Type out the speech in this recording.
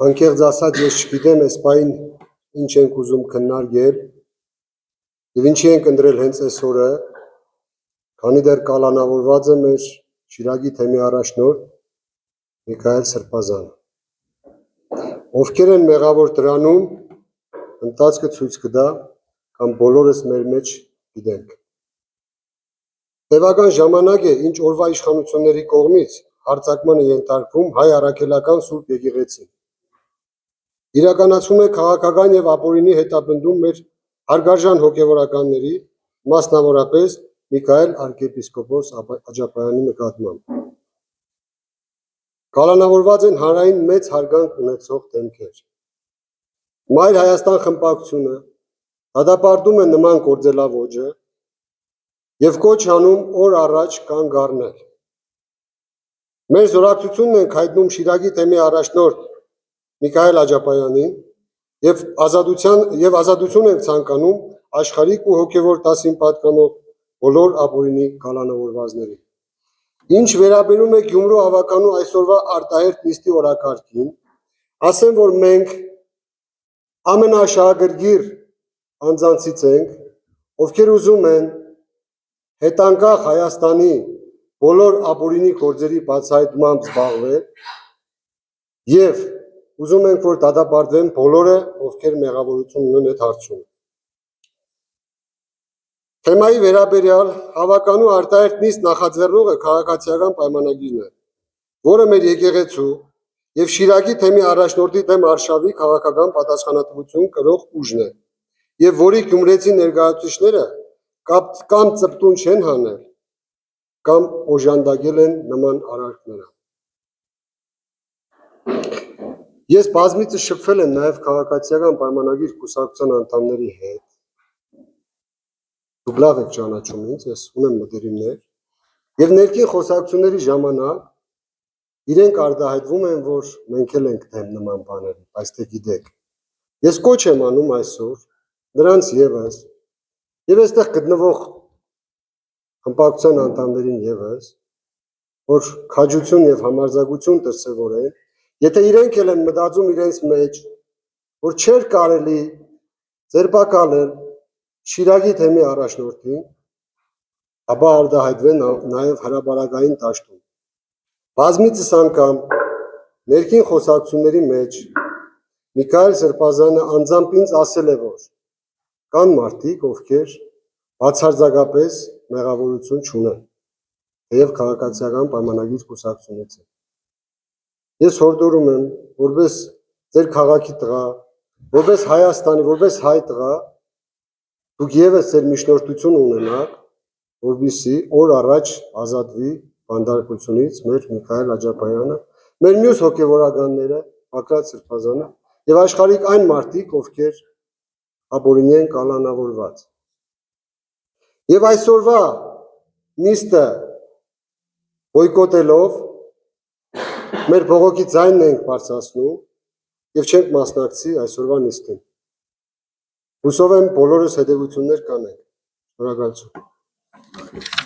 Անկեղծ ասած ես չգիտեմ այս պահին ինչ ենք ուզում քննարկել եւ ինչի ենք ընտրել հենց այս օրը, քանի դեռ կալանավորված է մեր Շիրակի թեմի առաջնորդ Միքայել Սրբազանը։ Ովքեր են մեղավոր դրանում, ընթացքը ցույց կտա, կամ բոլորս մեր մեջ գիտենք։ Տևական ժամանակ է, ինչ օրվա իշխանությունների կողմից հարձակման է ենթարկվում հայ առաքելական Սուրբ Եկեղեցին։ Իրականացվում է քաղաքական եւ ապօրինի հետապնդում մեր հարգարժան հոգևորականների, մասնավորապես Միքայել arczepiskopos Աջափայանի նկատմամբ։ Կալանավորված են հանրային մեծ հարգանք ունեցող դեմքեր։ Մայր Հայաստան խմբակցությունը դատապարտում է նման գործելավոճը եւ կոչ անում օր առաջ կանգ առնել։ Մեր զորակցությունն ենք հայտնում Շիրակի թեմի առաջնորդ Միքայել Աջափայանին եւ ազատություն ենք ցանկանում աշխարհիկ ու հոգևոր դասին պատկանող բոլոր ապօրինի կալանավորվածներին։ Ինչ վերաբերում է Գյումրու ավականու այսօրվա արտահերթ նիստի օրակարգին, ասեմ, որ մենք ամենաշահագրգիռ անձանցից ենք, ովքեր ուզում են հետանկախ Հայաստանի բոլոր ապօրինի գործերի բացահայտմամբ զբաղվել եւ ուզում ենք, որ դատապարտվեն բոլորը, ովքեր մեղավորություն ունեն այդ հարցում։ Թեմայի վերաբերյալ հավականու արտահերթ նիստ նախաձեռնողը քաղաքացիական պայմանագիրն է, որը մեր եկեղեցու եւ Շիրակի թեմի առաջնորդի դեմ արշավի քաղաքական պատասխանատվություն կրող ուժն է, եւ որի գյումրեցի ներկայացուցիչները կամ ծպտուն չեն հանել, կամ օժանդակել են նման արարքները։ Ես բազմիցս շփվել եմ նաև քաղաքացիական պայմանագիր կուսակցության անդամների հետ։ Դուք լավ եք ճանաչում ինձ, ես ունեմ մտերիմներ, եւ ներքին խոսակցությունների ժամանակ իրենք արտահայտվում են, որ մենք էլ ենք դեմ նման բաների, բայց թե գիտեք։ Ես կոչ եմ անում այսօր նրանց եւս եւ այստեղ գտնվող խմբակցության անդամներին եւս, որ քաջություն եւ համարձակություն դրսեւորեն, եթե իրենք էլ են մտածում իրենց մեջ, որ չէր կարելի ձերբակալել Շիրակի թեմի առաջնորդին, ապա արտահայտվեն նաև հրապարակային դաշտում։ Բազմիցս անգամ ներքին խոսակցությունների մեջ Միքայել Սրբազանը անձամբ ինձ ասել է, որ կան մարդիկ, ովքեր բացարձակապես մեղավորություն չունեն, թեև քաղաքացիական պայմանագիր կուսակցությունից են։ Ես հորդորում եմ, որպես ձեր քաղաքի տղա, որպես Հայաստանի, որպես հայ տղա, դուք եւս ձեր միջնորդություն ունենաք, որպեսզի օր առաջ ազատվի բանդարկությունից մեր Միքայել Աջափայանը, մեր մյուս հոգևորականները, Բագրատ Սրբազանը եւ աշխարհիկ այն մարդիկ, ովքեր ապօրինի են կալանավորված։ Եվ այսօրվա նիստը բոյկոտելով մեր բողոքի ձայնն ենք բարձրացնում եւ չենք մասնակցի այսօրվա նիստին։ Հուսով եմ բոլորս հետևություններ կանենք։ Շնորհակալություն։